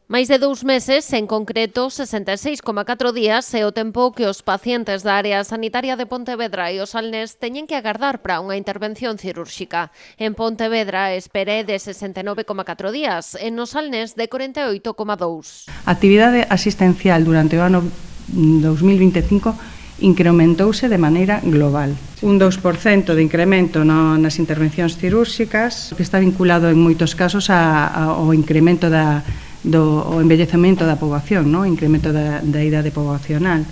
Máis de 2 meses, en concreto 66,4 días, é o tempo que os pacientes da área sanitaria de Pontevedra e o Salnés teñen que agardar para unha intervención cirúrxica. En Pontevedra, a espera é de 69,4 días, e no Salnés de 48,2. A actividade asistencial durante o ano 2025 incrementouse de maneira global. Un 2% de incremento nas intervencións cirúrxicas, que está vinculado en moitos casos ao incremento do envellecemento da poboación, o incremento da idade poboacional.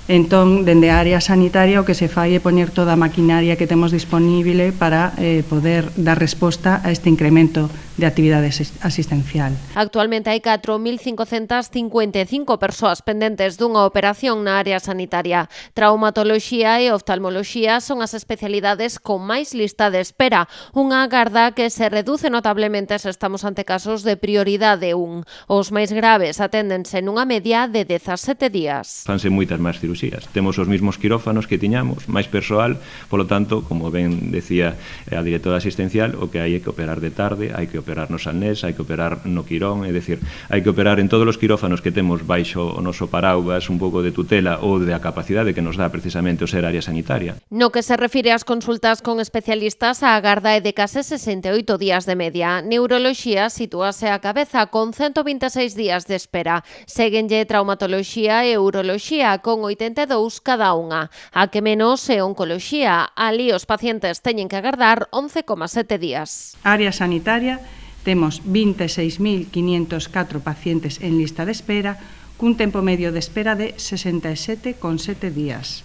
Entón, dende a área sanitaria, o que se fai é poñer toda a maquinaria que temos disponible para poder dar resposta a este incremento de actividade asistencial. Actualmente hai 4.555 persoas pendentes dunha operación na área sanitaria. Traumatoloxía e oftalmoloxía son as especialidades con máis lista de espera, unha agarda que se reduce notablemente se estamos ante casos de prioridade 1. Os máis graves aténdense nunha media de 17 días. Fanse moitas máis cirurxías. Temos os mesmos quirófanos que tiñamos, máis persoal, polo tanto, como ben decía a directora asistencial, o que hai é que operar de tarde, hai que operar no Salnés, hai que operar no Quirón, é dicir, hai que operar en todos os quirófanos que temos baixo o noso paraugas un pouco de tutela ou da capacidade que nos dá precisamente o ser área sanitaria. No que se refire ás consultas con especialistas, a agarda é de case 68 días de media. Neuroloxía sitúase á cabeza con 126 días de espera. Séguenlle traumatoloxía e uroloxía con 82 cada unha. A que menos é oncoloxía. Ali os pacientes teñen que agardar 11,7 días. Área sanitaria, temos 26.504 pacientes en lista de espera, cun tempo medio de espera de 67,7 días.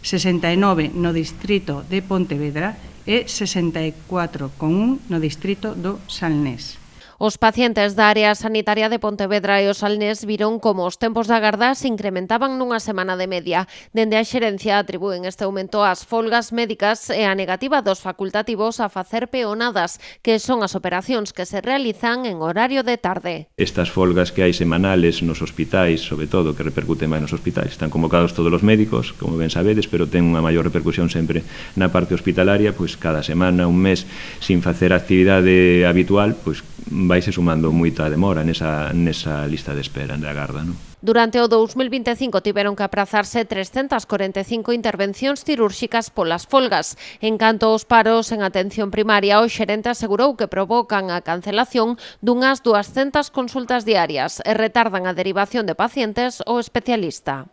69 no distrito de Pontevedra e 64,1 no distrito do Salnés. Os pacientes da área sanitaria de Pontevedra e o Salnés viron como os tempos de agarda se incrementaban nunha semana de media. Dende a xerencia atribúen este aumento ás folgas médicas e a negativa dos facultativos a facer peonadas, que son as operacións que se realizan en horario de tarde. Estas folgas que hai semanales nos hospitais, sobre todo, que repercuten máis nos hospitais, están convocados todos os médicos, como ben sabedes, pero ten unha maior repercusión sempre na parte hospitalaria, pois cada semana, un mes, sin facer actividade habitual, pois vaise sumando moita demora nesa lista de espera de agarda, non? Durante o 2025 tiveron que aprazarse 345 intervencións cirúrxicas polas folgas. En canto aos paros en atención primaria, o xerente asegurou que provocan a cancelación dunhas 200 consultas diarias e retardan a derivación de pacientes ao especialista.